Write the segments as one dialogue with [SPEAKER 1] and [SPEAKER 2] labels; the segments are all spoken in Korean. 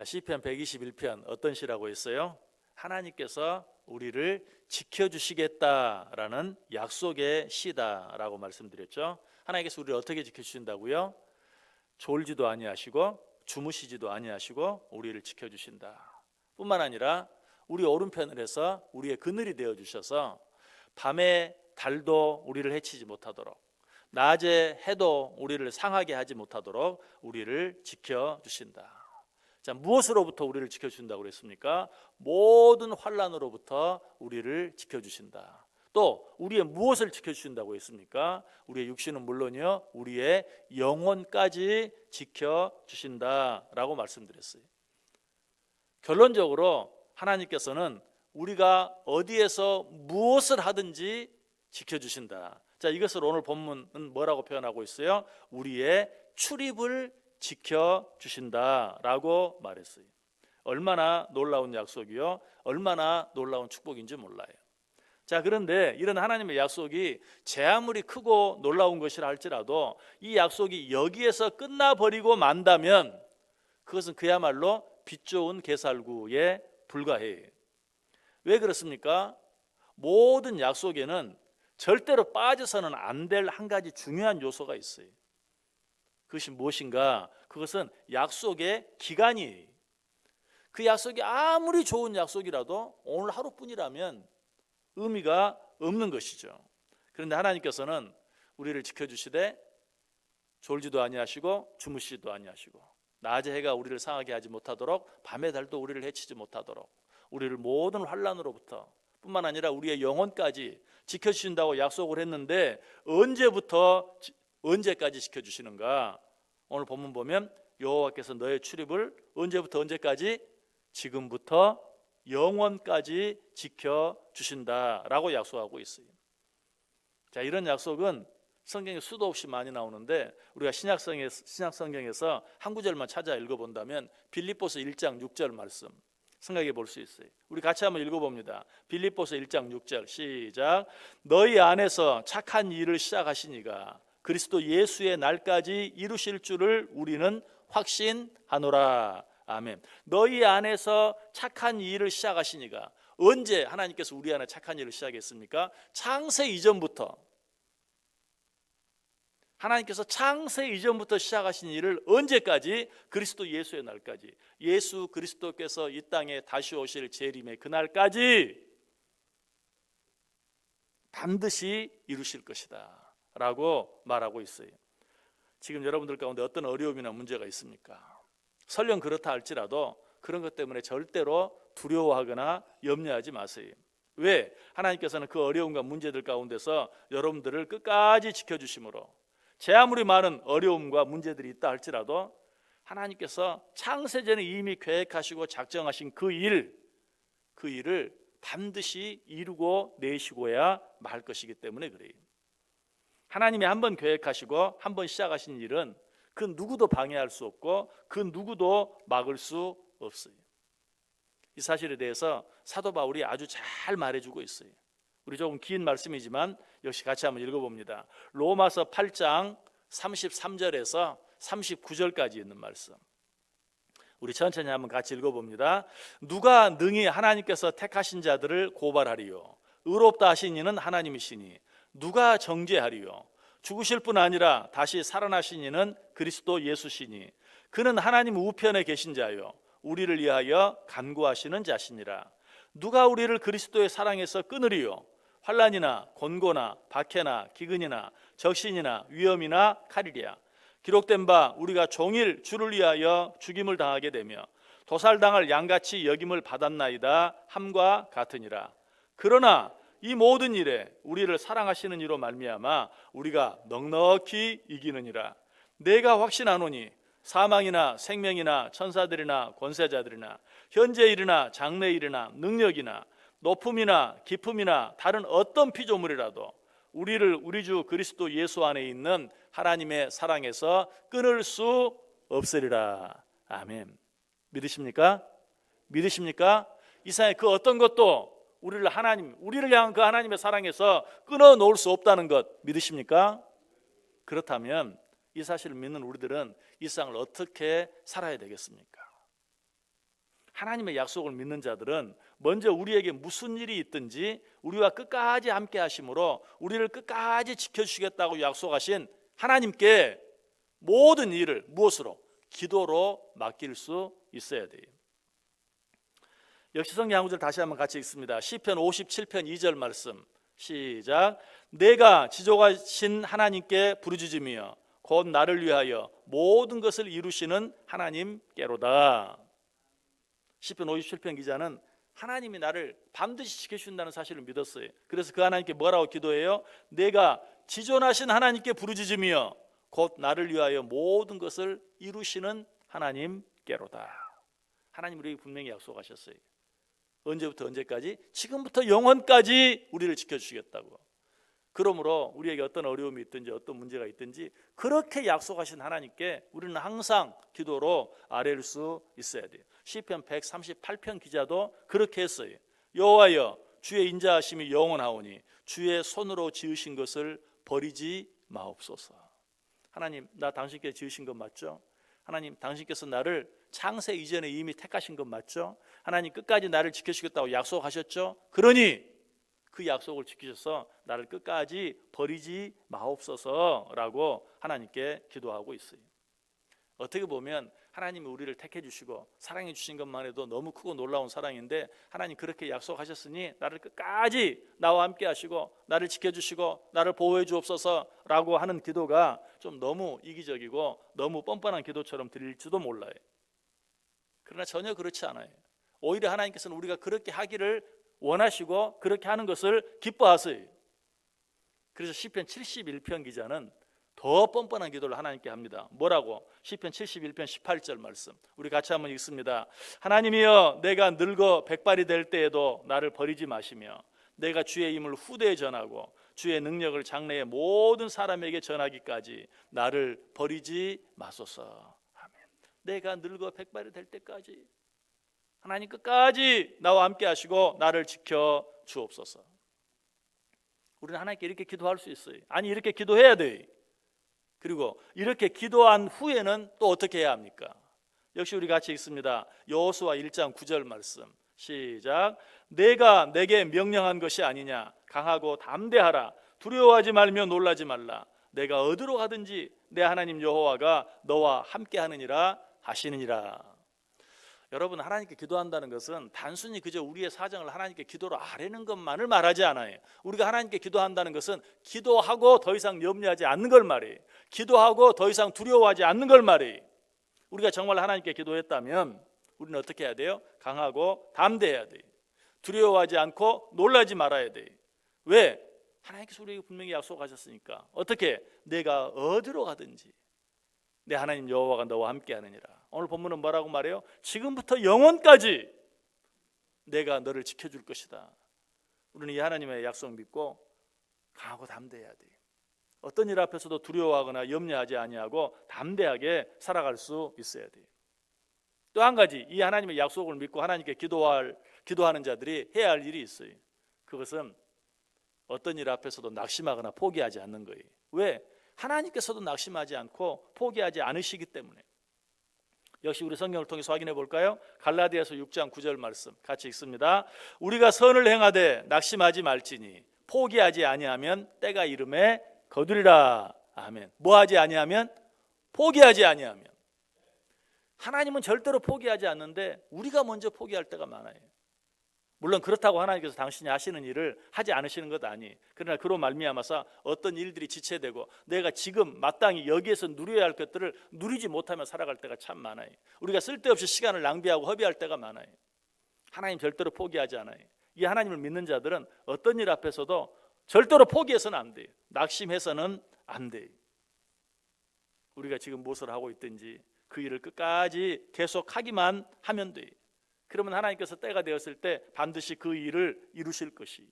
[SPEAKER 1] 시편 121편 어떤 시라고 했어요? 하나님께서 우리를 지켜주시겠다라는 약속의 시다라고 말씀드렸죠. 하나님께서 우리를 어떻게 지켜주신다고요? 졸지도 아니하시고 주무시지도 아니하시고 우리를 지켜주신다. 뿐만 아니라 우리 오른편을 해서 우리의 그늘이 되어주셔서 밤에 달도 우리를 해치지 못하도록, 낮에 해도 우리를 상하게 하지 못하도록 우리를 지켜주신다. 자, 무엇으로부터 우리를 지켜주신다고 그랬습니까? 모든 환난으로부터 우리를 지켜주신다. 또 우리의 무엇을 지켜주신다고 했습니까? 우리의 육신은 물론이요, 우리의 영혼까지 지켜주신다라고 말씀드렸어요. 결론적으로 하나님께서는 우리가 어디에서 무엇을 하든지 지켜주신다. 자, 이것을 오늘 본문은 뭐라고 표현하고 있어요? 우리의 출입을 지켜주신다라고 말했어요. 얼마나 놀라운 약속이요, 얼마나 놀라운 축복인지 몰라요. 자, 그런데 이런 하나님의 약속이 제 아무리 크고 놀라운 것이라 할지라도 이 약속이 여기에서 끝나버리고 만다면 그것은 그야말로 빛 좋은 개살구에 불과해요. 왜 그렇습니까? 모든 약속에는 절대로 빠져서는 안 될 한 가지 중요한 요소가 있어요. 그것이 무엇인가? 그것은 약속의 기간이에요. 그 약속이 아무리 좋은 약속이라도 오늘 하루뿐이라면 의미가 없는 것이죠. 그런데 하나님께서는 우리를 지켜주시되 졸지도 아니하시고 주무시지도 아니하시고 낮의 해가 우리를 상하게 하지 못하도록 밤의 달도 우리를 해치지 못하도록 우리를 모든 환난으로부터 뿐만 아니라 우리의 영혼까지 지켜주신다고 약속을 했는데 언제부터 언제까지 지켜주시는가? 오늘 본문 보면 여호와께서 너의 출입을 언제부터 언제까지? 지금부터 영원까지 지켜주신다라고 약속하고 있어요. 자, 이런 약속은 성경에 수도 없이 많이 나오는데 우리가 신약 성경에서 한 구절만 찾아 읽어본다면 빌립보서 1장 6절 말씀 생각해 볼 수 있어요. 우리 같이 한번 읽어봅니다. 빌립보서 1장 6절 시작. 너희 안에서 착한 일을 시작하신 이가 그리스도 예수의 날까지 이루실 줄을 우리는 확신하노라. 아멘. 너희 안에서 착한 일을 시작하신 이가, 언제 하나님께서 우리 안에 착한 일을 시작했습니까? 창세 이전부터. 하나님께서 창세 이전부터 시작하신 일을 언제까지? 그리스도 예수의 날까지. 예수 그리스도께서 이 땅에 다시 오실 재림의 그날까지 반드시 이루실 것이다 라고 말하고 있어요. 지금 여러분들 가운데 어떤 어려움이나 문제가 있습니까? 설령 그렇다 할지라도 그런 것 때문에 절대로 두려워하거나 염려하지 마세요. 왜? 하나님께서는 그 어려움과 문제들 가운데서 여러분들을 끝까지 지켜주심으로, 제 아무리 많은 어려움과 문제들이 있다 할지라도 하나님께서 창세전에 이미 계획하시고 작정하신 그 일을 반드시 이루고 내시고야 말 것이기 때문에 그래요. 하나님이 한번 계획하시고 한번 시작하신 일은 그 누구도 방해할 수 없고 그 누구도 막을 수 없어요. 이 사실에 대해서 사도 바울이 아주 잘 말해주고 있어요. 우리 조금 긴 말씀이지만 역시 같이 한번 읽어봅니다. 로마서 8장 33절에서 39절까지 있는 말씀, 우리 천천히 한번 같이 읽어봅니다. 누가 능히 하나님께서 택하신 자들을 고발하리요? 의롭다 하신 이는 하나님이시니 누가 정죄하리요? 죽으실 뿐 아니라 다시 살아나신 이는 그리스도 예수시니 그는 하나님 우편에 계신 자요 우리를 위하여 간구하시는 자시니라. 누가 우리를 그리스도의 사랑에서 끊으리요? 환난이나 곤고나 박해나 기근이나 적신이나 위험이나 칼이랴. 기록된 바 우리가 종일 주를 위하여 죽임을 당하게 되며 도살당할 양같이 여김을 받았나이다 함과 같으니라. 그러나 이 모든 일에 우리를 사랑하시는 이로 말미암아 우리가 넉넉히 이기느니라. 내가 확신하노니 사망이나 생명이나 천사들이나 권세자들이나 현재 일이나 장래 일이나 능력이나 높음이나 깊음이나 다른 어떤 피조물이라도 우리를 우리 주 그리스도 예수 안에 있는 하나님의 사랑에서 끊을 수 없으리라. 아멘. 믿으십니까? 믿으십니까? 이 세상에 그 어떤 것도 우리를 향한 그 하나님의 사랑에서 끊어 놓을 수 없다는 것 믿으십니까? 그렇다면 이 사실을 믿는 우리들은 이 세상을 어떻게 살아야 되겠습니까? 하나님의 약속을 믿는 자들은 먼저 우리에게 무슨 일이 있든지 우리와 끝까지 함께 하심으로 우리를 끝까지 지켜주시겠다고 약속하신 하나님께 모든 일을 무엇으로? 기도로 맡길 수 있어야 돼요. 역시 성경 한 구절 다시 한번 같이 읽습니다. 시편 57편 2절 말씀 시작. 내가 지존하신 하나님께 부르짖으며 곧 나를 위하여 모든 것을 이루시는 하나님께로다. 시편 57편 기자는 하나님이 나를 반드시 지켜주신다는 사실을 믿었어요. 그래서 그 하나님께 뭐라고 기도해요? 내가 지존하신 하나님께 부르짖으며 곧 나를 위하여 모든 것을 이루시는 하나님께로다. 하나님 우리에게 분명히 약속하셨어요. 언제부터 언제까지? 지금부터 영원까지 우리를 지켜주시겠다고. 그러므로 우리에게 어떤 어려움이 있든지 어떤 문제가 있든지 그렇게 약속하신 하나님께 우리는 항상 기도로 아뢰일 수 있어야 돼요. 시편 138편 기자도 그렇게 했어요. 여호와여 주의 인자하심이 영원하오니 주의 손으로 지으신 것을 버리지 마옵소서. 하나님, 나 당신께 지으신 것 맞죠? 하나님, 당신께서 나를 창세 이전에 이미 택하신 것 맞죠? 하나님, 끝까지 나를 지켜주겠다고 약속하셨죠? 그러니 그 약속을 지키셔서 나를 끝까지 버리지 마옵소서라고 하나님께 기도하고 있어요. 어떻게 보면 하나님이 우리를 택해 주시고 사랑해 주신 것만 해도 너무 크고 놀라운 사랑인데, 하나님 그렇게 약속하셨으니 나를 끝까지 나와 함께 하시고 나를 지켜주시고 나를 보호해 주옵소서라고 하는 기도가 좀 너무 이기적이고 너무 뻔뻔한 기도처럼 들릴지도 몰라요. 그러나 전혀 그렇지 않아요. 오히려 하나님께서는 우리가 그렇게 하기를 원하시고 그렇게 하는 것을 기뻐하세요. 그래서 시편 71편 기자는 더 뻔뻔한 기도를 하나님께 합니다. 뭐라고? 시편 71편 18절 말씀 우리 같이 한번 읽습니다. 하나님이여 내가 늙어 백발이 될 때에도 나를 버리지 마시며 내가 주의 힘을 후대에 전하고 주의 능력을 장래의 모든 사람에게 전하기까지 나를 버리지 마소서. 아멘. 내가 늙어 백발이 될 때까지 하나님 끝까지 나와 함께 하시고 나를 지켜 주옵소서. 우리는 하나님께 이렇게 기도할 수 있어요. 아니 이렇게 기도해야 돼. 그리고 이렇게 기도한 후에는 또 어떻게 해야 합니까? 역시 우리 같이 읽습니다. 여호수아 1장 9절 말씀 시작. 내가 내게 명령한 것이 아니냐 강하고 담대하라 두려워하지 말며 놀라지 말라 내가 어디로 가든지 내 하나님 여호와가 너와 함께 하느니라 하시느니라. 여러분, 하나님께 기도한다는 것은 단순히 그저 우리의 사정을 하나님께 기도로 아뢰는 것만을 말하지 않아요. 우리가 하나님께 기도한다는 것은 기도하고 더 이상 염려하지 않는 걸 말이에요. 기도하고 더 이상 두려워하지 않는 걸 말이에요. 우리가 정말 하나님께 기도했다면 우리는 어떻게 해야 돼요? 강하고 담대해야 돼요. 두려워하지 않고 놀라지 말아야 돼요. 왜? 하나님께서 우리에게 분명히 약속하셨으니까. 어떻게? 내가 어디로 가든지 내 하나님 여호와가 너와 함께 하느니라. 오늘 본문은 뭐라고 말해요? 지금부터 영원까지 내가 너를 지켜줄 것이다. 우리는 이 하나님의 약속 믿고 강하고 담대해야 돼요. 어떤 일 앞에서도 두려워하거나 염려하지 아니하고 담대하게 살아갈 수 있어야 돼요. 또 한 가지, 이 하나님의 약속을 믿고 하나님께 기도하는 자들이 해야 할 일이 있어요. 그것은 어떤 일 앞에서도 낙심하거나 포기하지 않는 거예요. 왜? 하나님께서도 낙심하지 않고 포기하지 않으시기 때문에. 역시 우리 성경을 통해서 확인해 볼까요? 갈라디아서 6장 9절 말씀 같이 읽습니다. 우리가 선을 행하되 낙심하지 말지니 포기하지 아니하면 때가 이름에 거두리라. 아멘. 뭐하지 아니하면? 포기하지 아니하면. 하나님은 절대로 포기하지 않는데 우리가 먼저 포기할 때가 많아요. 물론 그렇다고 하나님께서 당신이 하시는 일을 하지 않으시는 것 아니. 그러나 그로 말미암아서 어떤 일들이 지체되고 내가 지금 마땅히 여기에서 누려야 할 것들을 누리지 못하며 살아갈 때가 참 많아요. 우리가 쓸데없이 시간을 낭비하고 허비할 때가 많아요. 하나님 절대로 포기하지 않아요. 이 하나님을 믿는 자들은 어떤 일 앞에서도 절대로 포기해서는 안 돼요. 낙심해서는 안 돼요. 우리가 지금 무엇을 하고 있든지 그 일을 끝까지 계속하기만 하면 돼요. 그러면 하나님께서 때가 되었을 때 반드시 그 일을 이루실 것이.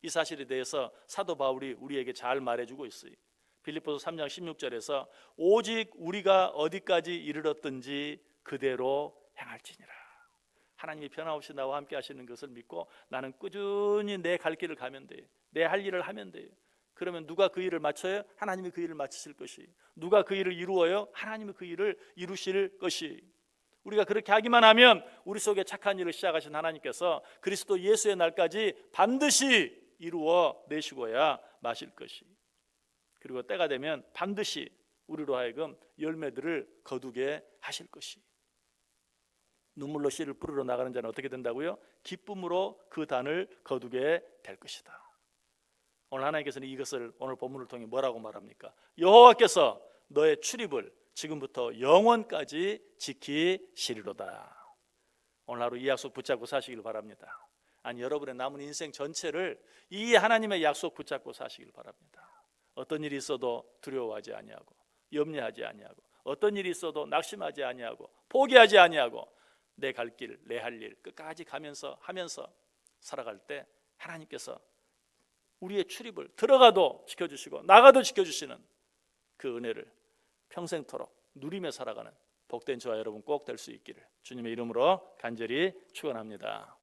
[SPEAKER 1] 이 사실에 대해서 사도 바울이 우리에게 잘 말해주고 있어요. 빌립보서 3장 16절에서 오직 우리가 어디까지 이르렀든지 그대로 행할지니라. 하나님이 변함없이 나와 함께 하시는 것을 믿고 나는 꾸준히 내 갈 길을 가면 돼요. 내 할 일을 하면 돼요. 그러면 누가 그 일을 마쳐요? 하나님이 그 일을 마치실 것이. 누가 그 일을 이루어요? 하나님이 그 일을 이루실 것이. 우리가 그렇게 하기만 하면 우리 속에 착한 일을 시작하신 하나님께서 그리스도 예수의 날까지 반드시 이루어 내시고야 마실 것이, 그리고 때가 되면 반드시 우리로 하여금 열매들을 거두게 하실 것이. 눈물로 씨를 뿌리러 나가는 자는 어떻게 된다고요? 기쁨으로 그 단을 거두게 될 것이다. 오늘 하나님께서는 이것을 오늘 본문을 통해 뭐라고 말합니까? 여호와께서 너의 출입을 지금부터 영원까지 지키시리로다. 오늘 하루 이 약속 붙잡고 사시길 바랍니다. 아니, 여러분의 남은 인생 전체를 이 하나님의 약속 붙잡고 사시길 바랍니다. 어떤 일이 있어도 두려워하지 아니하고 염려하지 아니하고, 어떤 일이 있어도 낙심하지 아니하고 포기하지 아니하고, 내 갈 길, 내 할 일 끝까지 가면서 하면서 살아갈 때 하나님께서 우리의 출입을 들어가도 지켜주시고 나가도 지켜주시는 그 은혜를 평생토록 누리며 살아가는 복된 저와 여러분 꼭 될 수 있기를 주님의 이름으로 간절히 축원합니다.